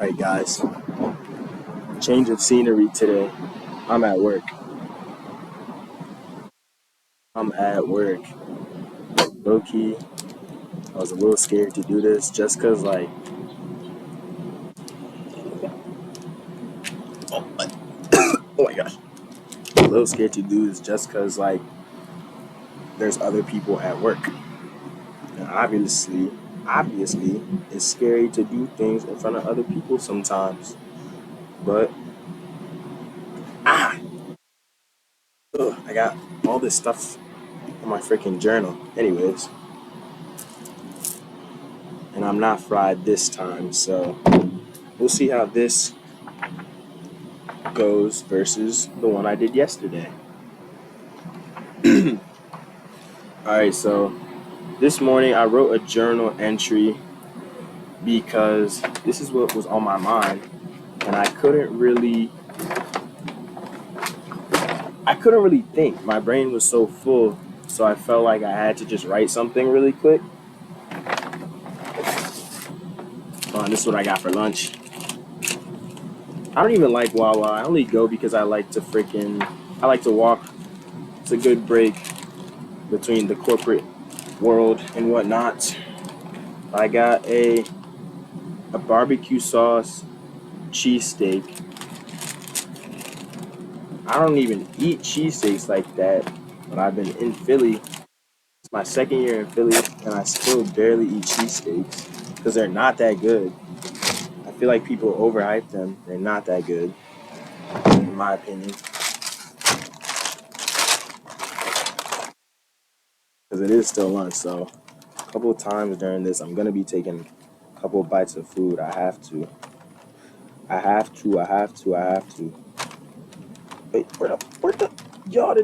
Alright, guys, change of scenery today. I'm at work. I'm at work. Low key, I was a little scared to do this just because, oh my gosh, a little scared to do this just because, there's other people at work. And obviously, it's scary to do things in front of other people sometimes. But, ah, I got all this stuff on my freaking journal. Anyways, and I'm not fried this time, so we'll see how this goes versus the one I did yesterday. All right, so this morning I wrote a journal entry because this is what was on my mind, and I couldn't really think. My brain was so full, so I felt like I had to just write something really quick. This is what I got for lunch. I don't even like Wawa. I only go because I like to walk. It's a good break between the corporate world and whatnot. I got a barbecue sauce cheesesteak. I don't even eat cheesesteaks like that, but I've been in Philly. It's my second year in Philly, and I still barely eat cheesesteaks because they're not that good. I feel like people overhype them. They're not that good, in my opinion, because it is still lunch. So, a couple of times during this, I'm gonna be taking a couple of bites of food. I have to. I have to. I have to. I have to. Wait, y'all,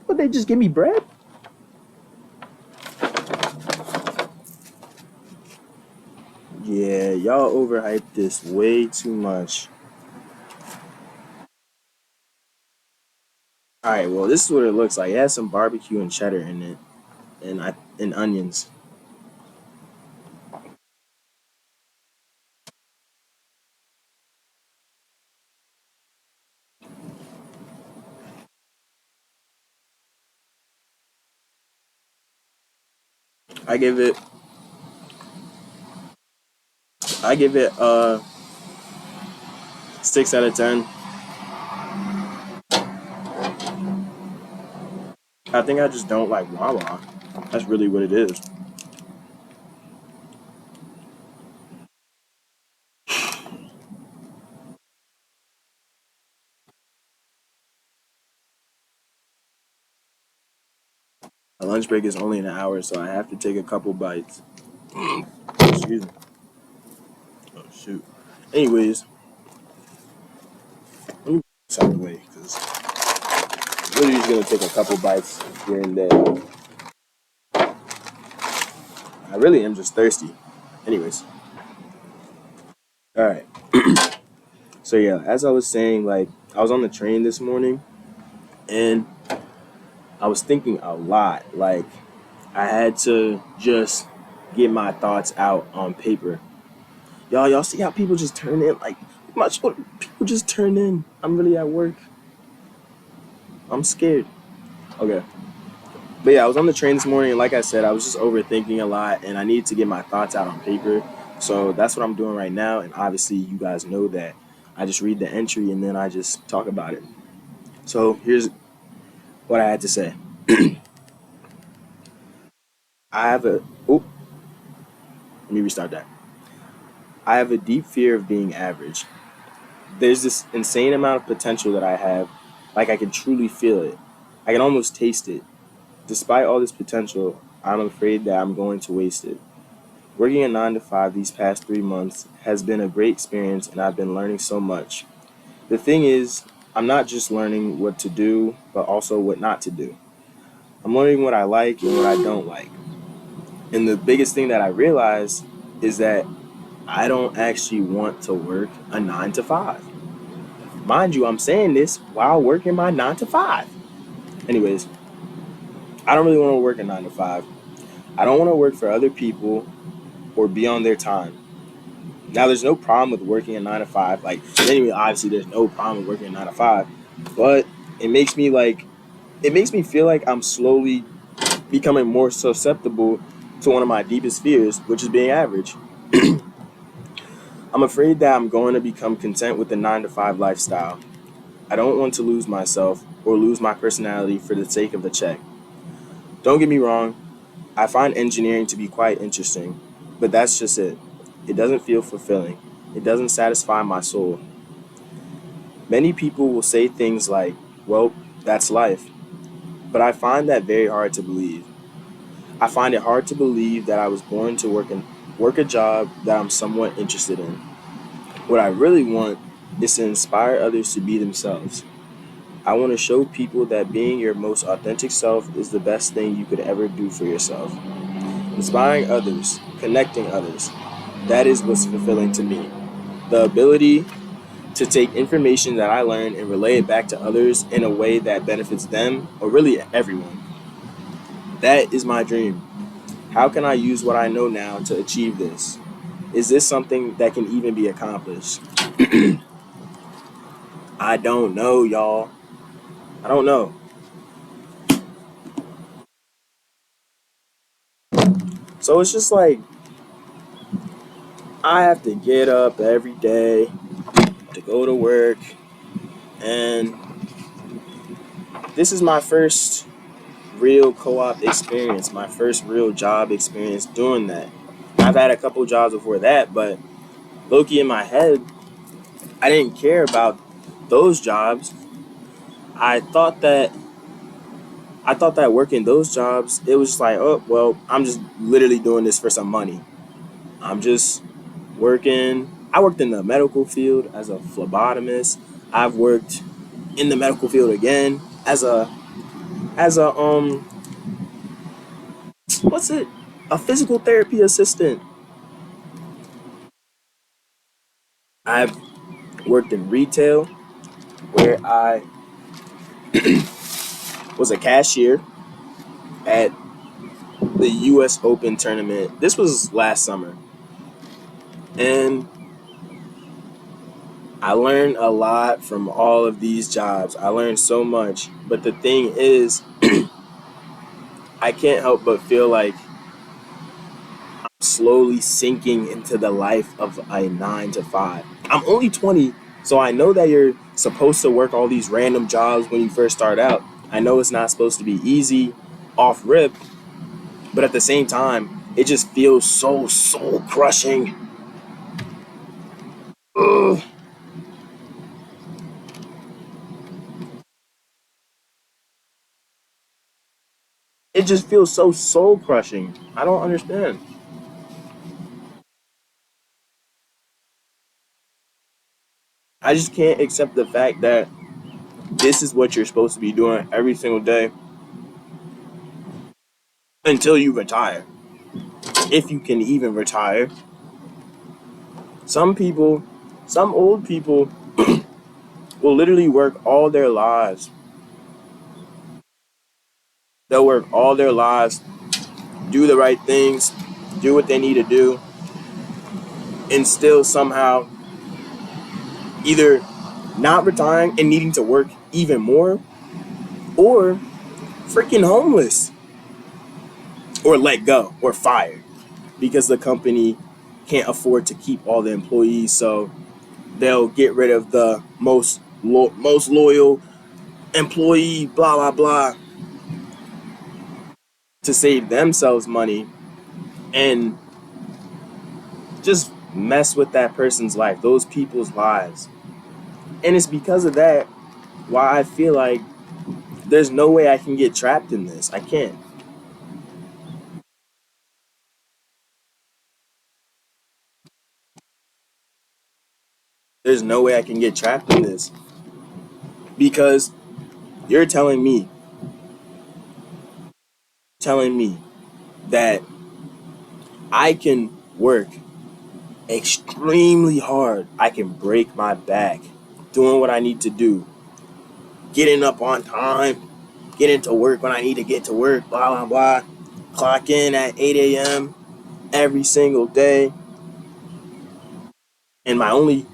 would they just give me bread? Yeah, y'all overhyped this way too much. All right, well, this is what it looks like. It has some barbecue and cheddar in it, and onions. I give it, I give it 6 out of 10. I think I just don't like Wawa. That's really what it is. My lunch break is only an hour, so I have to take a couple bites. Excuse me. Oh shoot. Anyways, let me get this out of the way because literally just gonna take a couple bites here and there. I really am just thirsty. Anyways, all right. So yeah, as I was saying, I was on the train this morning and I was thinking a lot. I had to just get my thoughts out on paper. Y'all see how people just turn in? Much people just turn in. I'm really at work. I'm scared. Okay. But yeah, I was on the train this morning, and like I said, I was just overthinking a lot, and I needed to get my thoughts out on paper. So that's what I'm doing right now. And obviously, you guys know that I just read the entry and then I just talk about it. So here's what I had to say. I have a. Oh, let me restart that. I have a deep fear of being average. There's this insane amount of potential that I have. Like I can truly feel it. I can almost taste it. Despite all this potential, I'm afraid that I'm going to waste it. Working a 9 to 5 these past 3 months has been a great experience and I've been learning so much. The thing is, I'm not just learning what to do, but also what not to do. I'm learning what I like and what I don't like. And the biggest thing that I realize is that I don't actually want to work a 9 to 5. Mind you, I'm saying this while working my 9 to 5. Anyways, I don't really want to work a 9 to 5. I don't want to work for other people or be on their time. Now, there's no problem with working a 9 to 5. Like, anyway, obviously, there's no problem with working a 9 to 5, but it makes me like, it makes me feel like I'm slowly becoming more susceptible to one of my deepest fears, which is being average. I'm afraid that I'm going to become content with the 9 to 5 lifestyle. I don't want to lose myself or lose my personality for the sake of the check. Don't get me wrong, I find engineering to be quite interesting, but that's just it. It doesn't feel fulfilling. It doesn't satisfy my soul. Many people will say things like, well, that's life, but I find that very hard to believe. I find it hard to believe that I was born to work a job that I'm somewhat interested in. What I really want is to inspire others to be themselves. I want to show people that being your most authentic self is the best thing you could ever do for yourself. Inspiring others, connecting others, that is what's fulfilling to me. The ability to take information that I learn and relay it back to others in a way that benefits them or really everyone. That is my dream. How can I use what I know now to achieve this? Is this something that can even be accomplished? I don't know, y'all. I don't know. So it's just like I have to get up every day to go to work, and this is my first real co-op experience, my first real job experience doing that. I've had a couple jobs before that, but Loki in my head, I didn't care about those jobs. I thought that I thought that working those jobs, it was just like, oh well, I'm just literally doing this for some money. I'm just working. I worked in the medical field as a phlebotomist. I've worked in the medical field again as a what's it? A physical therapy assistant. I've worked in retail where I was a cashier at the US Open tournament. This was last summer. And I learned a lot from all of these jobs. I learned so much. But the thing is, I can't help but feel like slowly sinking into the life of a 9 to 5. I'm only 20, so I know that you're supposed to work all these random jobs when you first start out. I know it's not supposed to be easy off rip, but at the same time, it just feels so soul crushing. Ugh. It just feels so soul crushing. I don't understand. I just can't accept the fact that this is what you're supposed to be doing every single day until you retire. If you can even retire. Some people, some old people will literally work all their lives. They'll work all their lives, do the right things, do what they need to do, and still somehow either not retiring and needing to work even more or freaking homeless or let go or fired because the company can't afford to keep all the employees. So they'll get rid of the most loyal employee, blah, blah, blah, to save themselves money and just mess with that person's life, those people's lives. And it's because of that why I feel like there's no way I can get trapped in this. I can't. There's no way I can get trapped in this because you're telling me that I can work extremely hard. I can break my back doing what I need to do, getting up on time, getting to work when I need to get to work, blah, blah, blah. Clock in at 8 a.m. every single day. and my only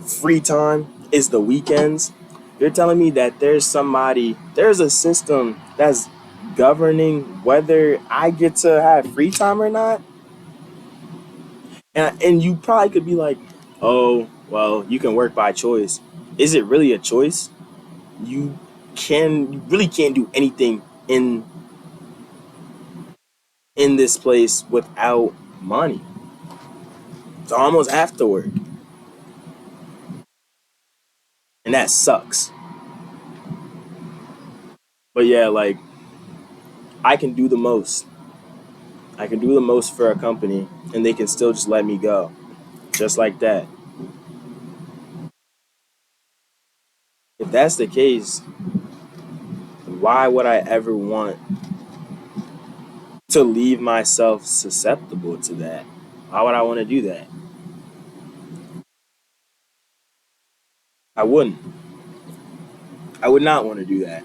free time is the weekends. You're telling me that there's a system that's governing whether I get to have free time or not? And you probably could be like, oh, well, you can work by choice. Is it really a choice? You you really can't do anything in this place without money. So I almost have to work. And that sucks. But yeah, like I can do the most. I can do the most for a company and they can still just let me go. Just like that. If that's the case, why would I ever want to leave myself susceptible to that? Why would I want to do that? I wouldn't. I would not want to do that.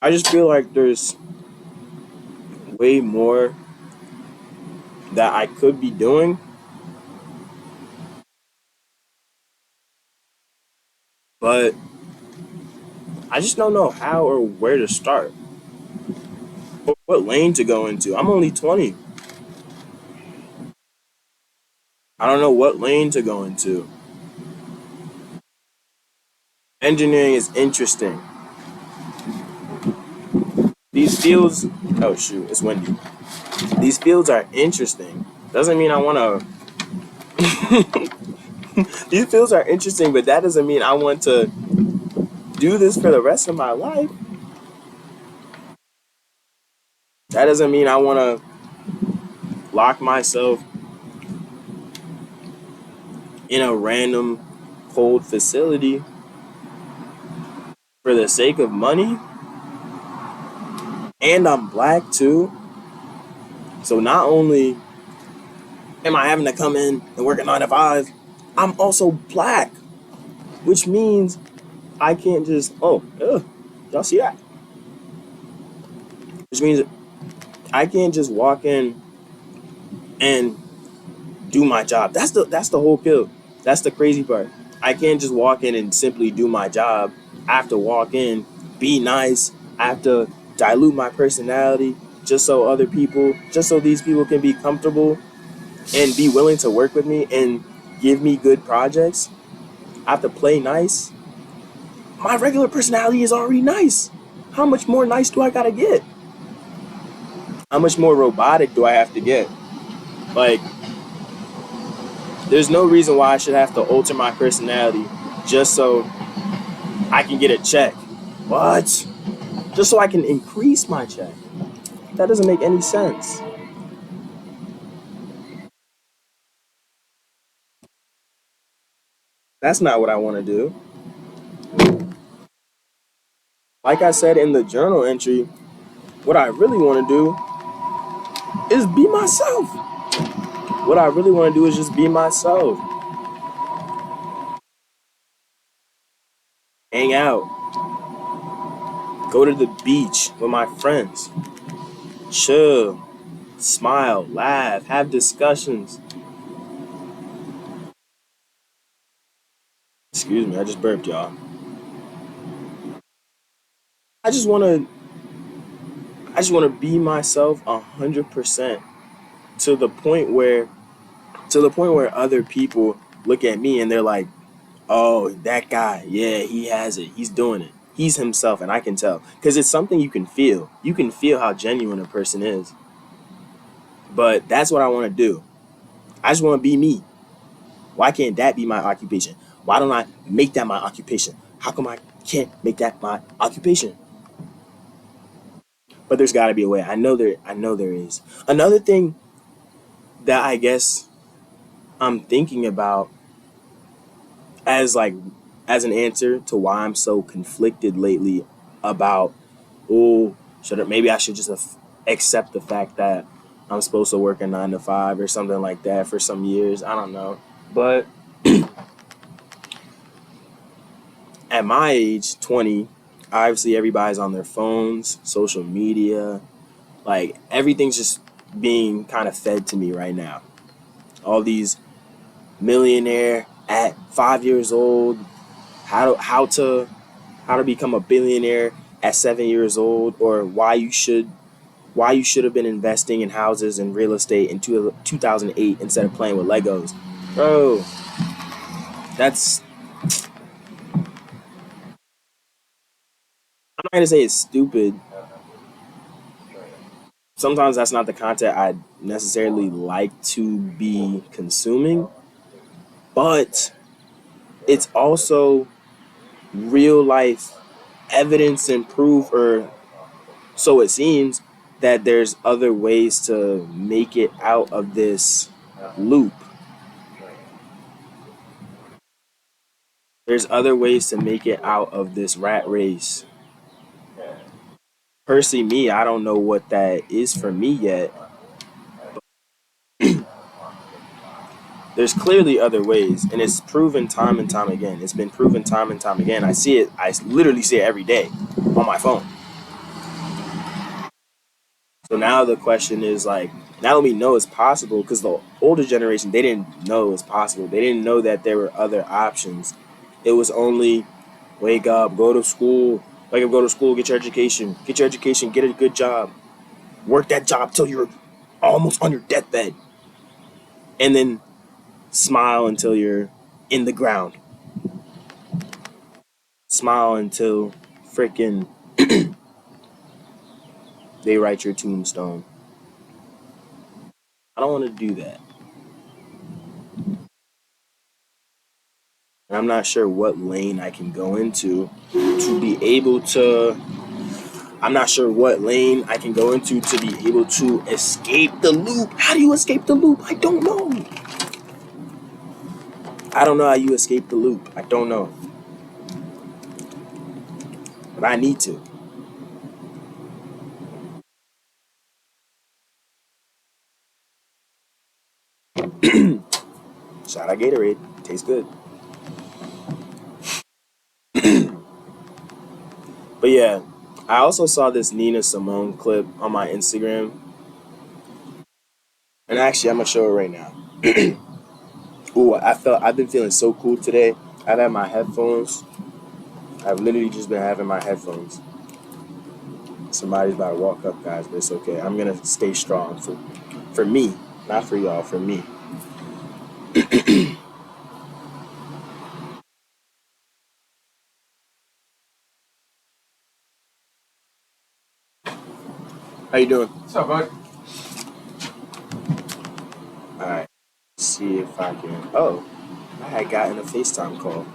I just feel like there's way more that I could be doing, but I just don't know how or where to start. What lane to go into? I'm only 20. I don't know what lane to go into. Engineering is interesting. These fields, oh shoot, it's windy. These fields are interesting. Doesn't mean I want to. These fields are interesting, but that doesn't mean I want to do this for the rest of my life. That doesn't mean I want to lock myself in a random cold facility for the sake of money. And I'm black too. So not only am I having to come in and work a 9 to 5, I'm also black, which means I can't just, oh, ugh, y'all see that? Which means I can't just walk in and do my job. That's the whole kill. That's the crazy part. I can't just walk in and simply do my job. I have to walk in, be nice. I have to dilute my personality just so these people can be comfortable and be willing to work with me and give me good projects. I have to play nice. My regular personality is already nice. How much more nice do I gotta get? How much more robotic do I have to get? Like, there's no reason why I should have to alter my personality just so I can get a check. What? Just so I can increase my check. That doesn't make any sense. That's not what I want to do. Like I said in the journal entry, what I really want to do is be myself. What I really want to do is just be myself. Hang out. Go to the beach with my friends. Chill. Smile. Laugh. Have discussions. Excuse me, I just burped, y'all. I just want to I just want to be myself 100% to the point where other people look at me and they're like, "Oh, that guy, yeah, he has it. He's doing it. He's himself," and I can tell because it's something you can feel. You can feel how genuine a person is. But that's what I want to do. I just want to be me. Why can't that be my occupation? Why don't I make that my occupation? How come I can't make that my occupation? But there's got to be a way. I know there is. Another thing that I guess I'm thinking about as like as an answer to why I'm so conflicted lately about, oh, maybe I should just accept the fact that I'm supposed to work a 9 to 5 or something like that for some years. I don't know. But at my age, 20, obviously everybody's on their phones, social media, like everything's just being kind of fed to me right now. All these millionaire at 5 years old, how to become a billionaire at 7 years old, or why you should have been investing in houses and real estate in 2008 instead of playing with Legos. Bro, that's I'm not gonna say it's stupid. Sometimes that's not the content I necessarily like to be consuming, but it's also real life evidence and proof, or so it seems, that there's other ways to make it out of this loop. There's other ways to make it out of this rat race. Personally, me, I don't know what that is for me yet. There's clearly other ways, and it's proven time and time again. It's been proven time and time again. I see it. I literally see it every day on my phone. So now the question is like, now that we know it's possible, because the older generation, they didn't know it was possible. They didn't know that there were other options. It was only wake up, go to school, wake up, go to school, get your education, get a good job, work that job till you're almost on your deathbed, and then smile until you're in the ground. Smile until freaking they write your tombstone. I don't want to do that. And I'm not sure what lane I can go into to be able to. I'm not sure what lane I can go into to be able to escape the loop. How do you escape the loop? I don't know. I don't know how you escape the loop. I don't know. But I need to. Shout out Gatorade. Tastes good. But yeah, I also saw this Nina Simone clip on my Instagram. And actually, I'm going to show it right now. Ooh, I've been feeling so cool today. I've had my headphones. I've literally just been having my headphones. Somebody's about to walk up, guys, but it's okay. I'm gonna stay strong for me, not for y'all, for me. How you doing? What's up, bud? All right. See if I can. Oh, I had gotten a FaceTime call.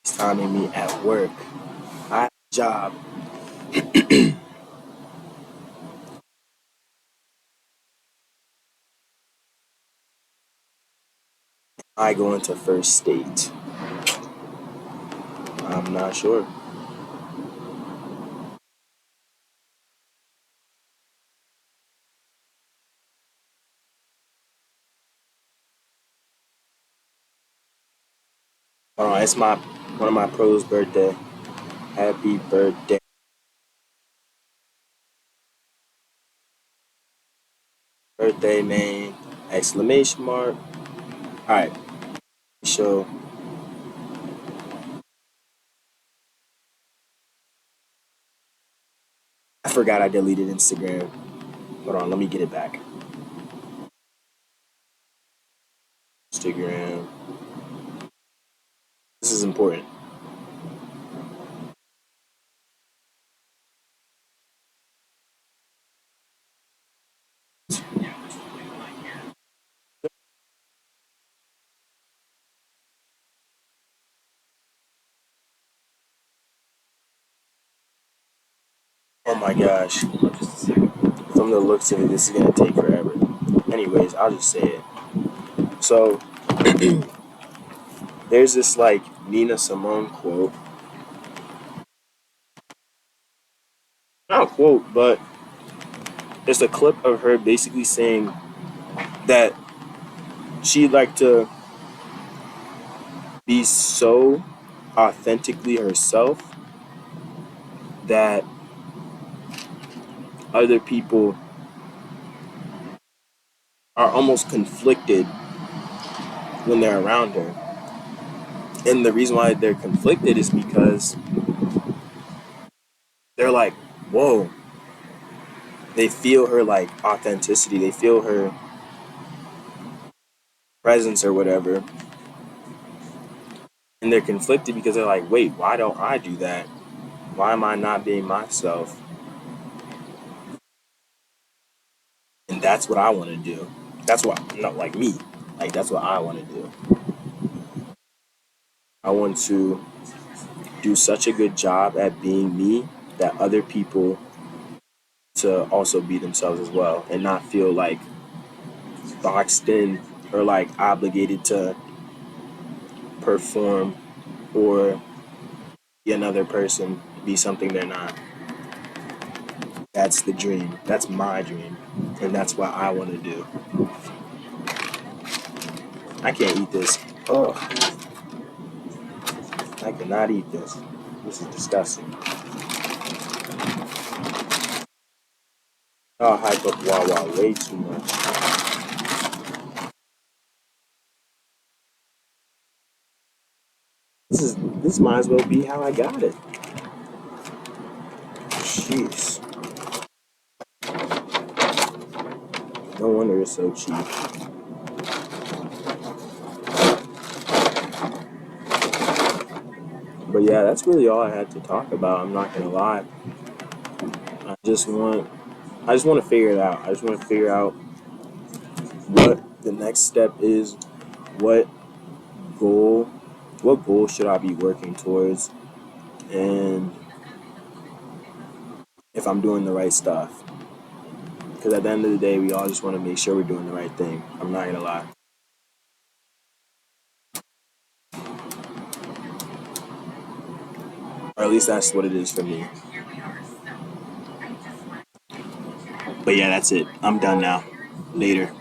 FaceTiming me at work. I have a job. I go into first state. I'm not sure. It's my one of my pros' birthday. Happy birthday. Birthday name, exclamation mark. All right. So I forgot I deleted Instagram. Hold on, let me get it back. Instagram. This is important. Oh my gosh. From the looks of it, this is gonna take forever. Anyways, I'll just say it. So there's this like Nina Simone quote. Not a quote, but it's a clip of her basically saying that she'd like to be so authentically herself that other people are almost conflicted when they're around her. And the reason why they're conflicted is because they're like, whoa, they feel her like authenticity, they feel her presence or whatever. And they're conflicted because they're like, wait, why don't I do that? Why am I not being myself? And that's what I want to do. That's what, not like me. Like, that's what I want to do. I want to do such a good job at being me that other people to also be themselves as well and not feel like boxed in or like obligated to perform or be another person, be something they're not. That's the dream. That's my dream. And that's what I want to do. I can't eat this. Oh, I cannot eat this. This is disgusting. I'll hype up Wawa way too much. This might as well be how I got it. Jeez. No wonder it's so cheap. But yeah, that's really all I had to talk about. I'm not gonna lie. I just want I just want to figure it out. I just want to figure out what the next step is, what goal what goal should I be working towards, and if I'm doing the right stuff. Because at the end of the day, we all just want to make sure we're doing the right thing. I'm not gonna lie. Or at least that's what it is for me. But yeah, that's it. I'm done now. Later.